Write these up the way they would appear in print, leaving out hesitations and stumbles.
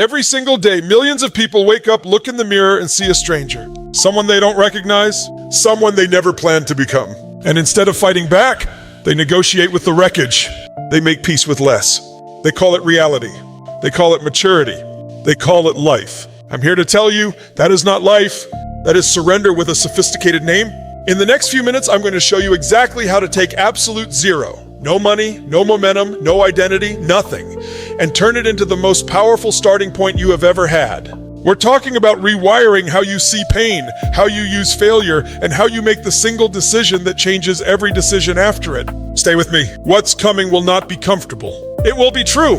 Every single day, millions of people wake up, look in the mirror, and see a stranger. Someone they don't recognize, someone they never planned to become. And instead of fighting back, they negotiate with the wreckage. They make peace with less. They call it reality. They call it maturity. They call it life. I'm here to tell you, that is not life. That is surrender with a sophisticated name. In the next few minutes, I'm going to show you exactly how to take absolute zero, no money, no momentum, no identity, nothing, and turn it into the most powerful starting point you have ever had. We're talking about rewiring how you see pain, how you use failure, and how you make the single decision that changes every decision after it. Stay with me. What's coming will not be comfortable. It will be true.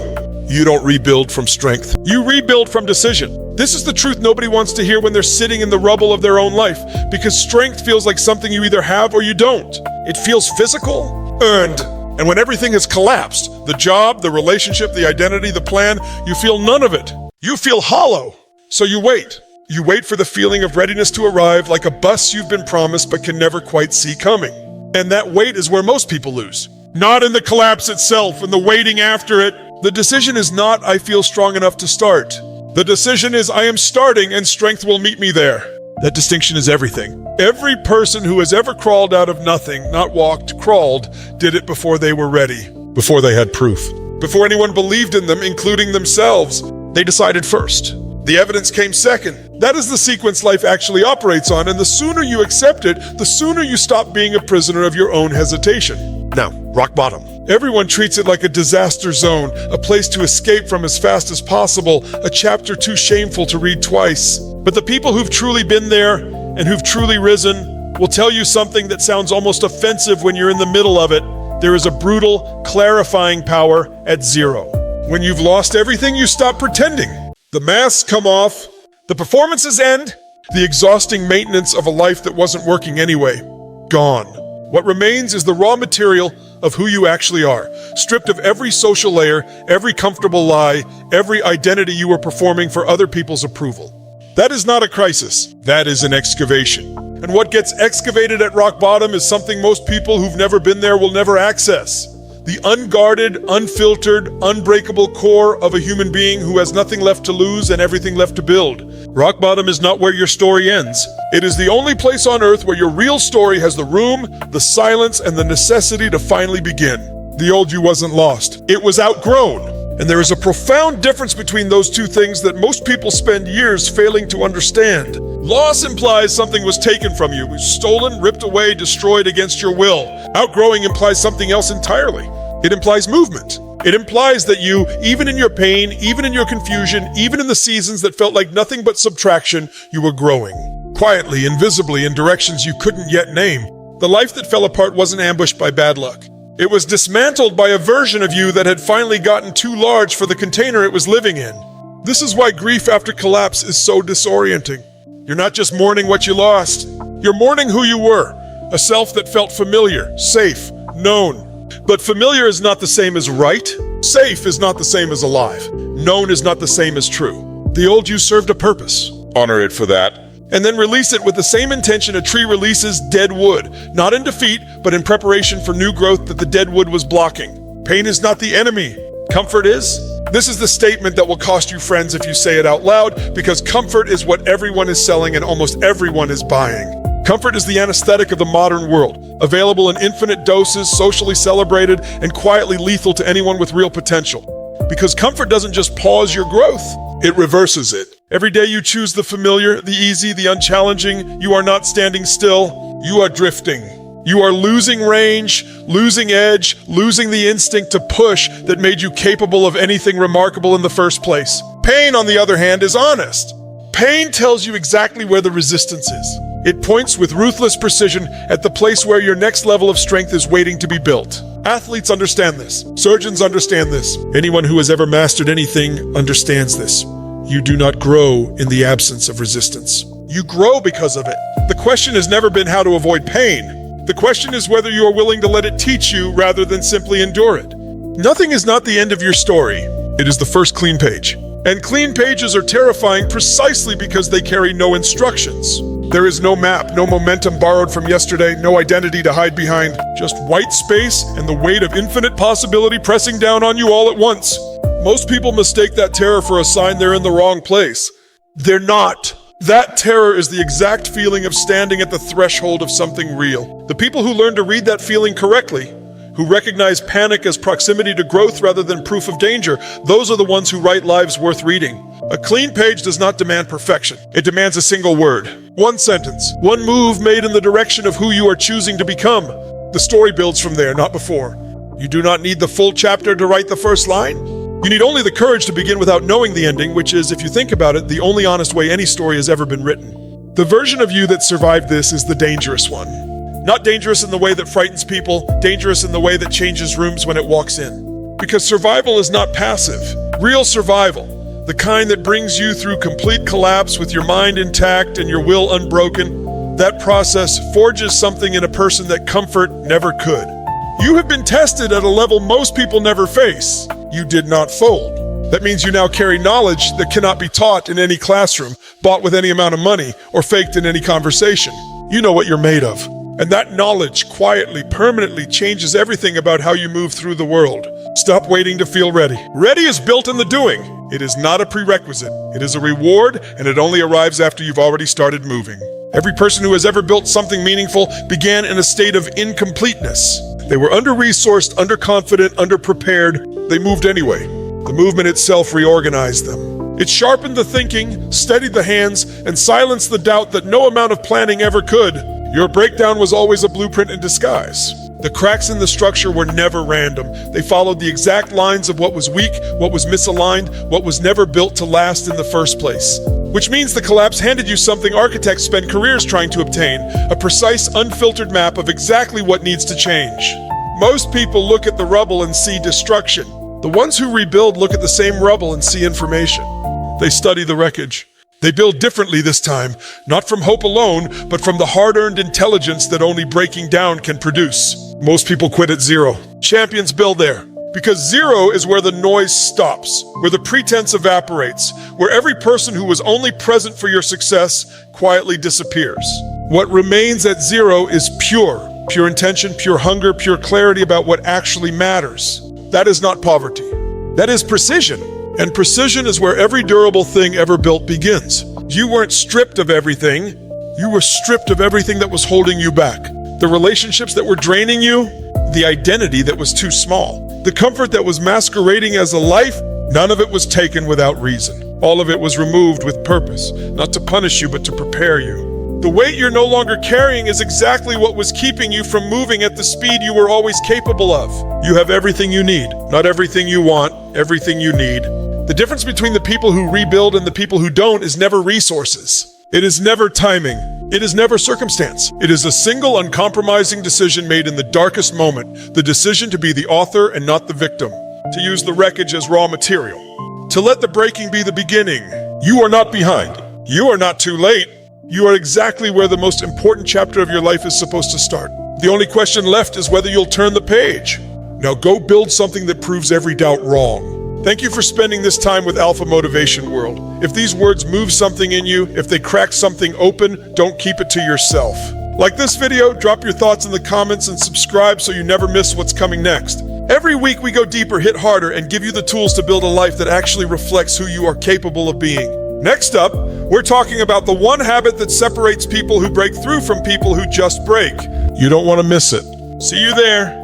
You don't rebuild from strength. You rebuild from decision. This is the truth nobody wants to hear when they're sitting in the rubble of their own life, because strength feels like something you either have or you don't. It feels physical, earned. And when everything has collapsed, the job, the relationship, the identity, the plan, you feel none of it. You feel hollow. So you wait. You wait for the feeling of readiness to arrive, like a bus you've been promised but can never quite see coming. And that wait is where most people lose. Not in the collapse itself and the waiting after it. The decision is not, I feel strong enough to start. The decision is, I am starting and strength will meet me there. That distinction is everything. Every person who has ever crawled out of nothing, not walked, crawled, did it before they were ready, before they had proof, before anyone believed in them, including themselves. They decided first. The evidence came second. That is the sequence life actually operates on, and the sooner you accept it, the sooner you stop being a prisoner of your own hesitation. Now, rock bottom. Everyone treats it like a disaster zone, a place to escape from as fast as possible, a chapter too shameful to read twice. But the people who've truly been there and who've truly risen will tell you something that sounds almost offensive when you're in the middle of it. There is a brutal, clarifying power at zero. When you've lost everything, you stop pretending. The masks come off, the performances end, the exhausting maintenance of a life that wasn't working anyway. Gone. What remains is the raw material of who you actually are, stripped of every social layer, every comfortable lie, every identity you were performing for other people's approval. That is not a crisis. That is an excavation. And what gets excavated at rock bottom is something most people who've never been there will never access. The unguarded, unfiltered, unbreakable core of a human being who has nothing left to lose and everything left to build. Rock bottom is not where your story ends. It is the only place on earth where your real story has the room, the silence, and the necessity to finally begin. The old you wasn't lost. It was outgrown. And there is a profound difference between those two things that most people spend years failing to understand. Loss implies something was taken from you, stolen, ripped away, destroyed against your will. Outgrowing implies something else entirely. It implies movement. It implies that you, even in your pain, even in your confusion, even in the seasons that felt like nothing but subtraction, you were growing. Quietly, invisibly, in directions you couldn't yet name. The life that fell apart wasn't ambushed by bad luck. It was dismantled by a version of you that had finally gotten too large for the container it was living in. This is why grief after collapse is so disorienting. You're not just mourning what you lost. You're mourning who you were, a self that felt familiar, safe, known. But familiar is not the same as right. Safe is not the same as alive. Known is not the same as true. The old you served a purpose. Honor it for that. And then release it with the same intention a tree releases dead wood, not in defeat, but in preparation for new growth that the dead wood was blocking. Pain is not the enemy. Comfort is. This is the statement that will cost you friends if you say it out loud, because comfort is what everyone is selling and almost everyone is buying. Comfort is the anesthetic of the modern world, available in infinite doses, socially celebrated, and quietly lethal to anyone with real potential. Because comfort doesn't just pause your growth, it reverses it. Every day you choose the familiar, the easy, the unchallenging, you are not standing still, you are drifting. You are losing range, losing edge, losing the instinct to push that made you capable of anything remarkable in the first place. Pain, on the other hand, is honest. Pain tells you exactly where the resistance is. It points with ruthless precision at the place where your next level of strength is waiting to be built. Athletes understand this. Surgeons understand this. Anyone who has ever mastered anything understands this. You do not grow in the absence of resistance. You grow because of it. The question has never been how to avoid pain. The question is whether you are willing to let it teach you rather than simply endure it. Nothing is not the end of your story. It is the first clean page. And clean pages are terrifying precisely because they carry no instructions. There is no map, no momentum borrowed from yesterday, no identity to hide behind, just white space and the weight of infinite possibility pressing down on you all at once. Most people mistake that terror for a sign they're in the wrong place. They're not. That terror is the exact feeling of standing at the threshold of something real. The people who learn to read that feeling correctly, who recognize panic as proximity to growth rather than proof of danger, those are the ones who write lives worth reading. A clean page does not demand perfection. It demands a single word, one sentence, one move made in the direction of who you are choosing to become. The story builds from there, not before. You do not need the full chapter to write the first line. You need only the courage to begin without knowing the ending, which is, if you think about it, the only honest way any story has ever been written. The version of you that survived this is the dangerous one. Not dangerous in the way that frightens people, dangerous in the way that changes rooms when it walks in. Because survival is not passive. Real survival, the kind that brings you through complete collapse with your mind intact and your will unbroken, that process forges something in a person that comfort never could. You have been tested at a level most people never face. You did not fold. That means you now carry knowledge that cannot be taught in any classroom, bought with any amount of money, or faked in any conversation. You know what you're made of. And that knowledge quietly, permanently changes everything about how you move through the world. Stop waiting to feel ready. Ready is built in the doing. It is not a prerequisite. It is a reward, and it only arrives after you've already started moving. Every person who has ever built something meaningful began in a state of incompleteness. They were under-resourced, underconfident, underprepared. They moved anyway. The movement itself reorganized them. It sharpened the thinking, steadied the hands, and silenced the doubt that no amount of planning ever could. Your breakdown was always a blueprint in disguise. The cracks in the structure were never random. They followed the exact lines of what was weak, what was misaligned, what was never built to last in the first place. Which means the collapse handed you something architects spend careers trying to obtain, a precise, unfiltered map of exactly what needs to change. Most people look at the rubble and see destruction. The ones who rebuild look at the same rubble and see information. They study the wreckage. They build differently this time, not from hope alone, but from the hard-earned intelligence that only breaking down can produce. Most people quit at zero. Champions build there. Because zero is where the noise stops, where the pretense evaporates, where every person who was only present for your success quietly disappears. What remains at zero is pure intention, pure hunger, pure clarity about what actually matters. That is not poverty. That is precision. And precision is where every durable thing ever built begins. You weren't stripped of everything. You were stripped of everything that was holding you back. The relationships that were draining you, the identity that was too small, the comfort that was masquerading as a life, none of it was taken without reason. All of it was removed with purpose, not to punish you, but to prepare you. The weight you're no longer carrying is exactly what was keeping you from moving at the speed you were always capable of. You have everything you need, not everything you want, everything you need. The difference between the people who rebuild and the people who don't is never resources. It is never timing. It is never circumstance. It is a single uncompromising decision made in the darkest moment, the decision to be the author and not the victim, to use the wreckage as raw material, to let the breaking be the beginning. You are not behind. You are not too late. You are exactly where the most important chapter of your life is supposed to start. The only question left is whether you'll turn the page. Now go build something that proves every doubt wrong. Thank you for spending this time with Alpha Motivation World. If these words move something in you, if they crack something open, don't keep it to yourself. Like this video, drop your thoughts in the comments and subscribe so you never miss what's coming next. Every week we go deeper, hit harder, and give you the tools to build a life that actually reflects who you are capable of being. Next up, we're talking about the one habit that separates people who break through from people who just break. You don't want to miss it. See you there.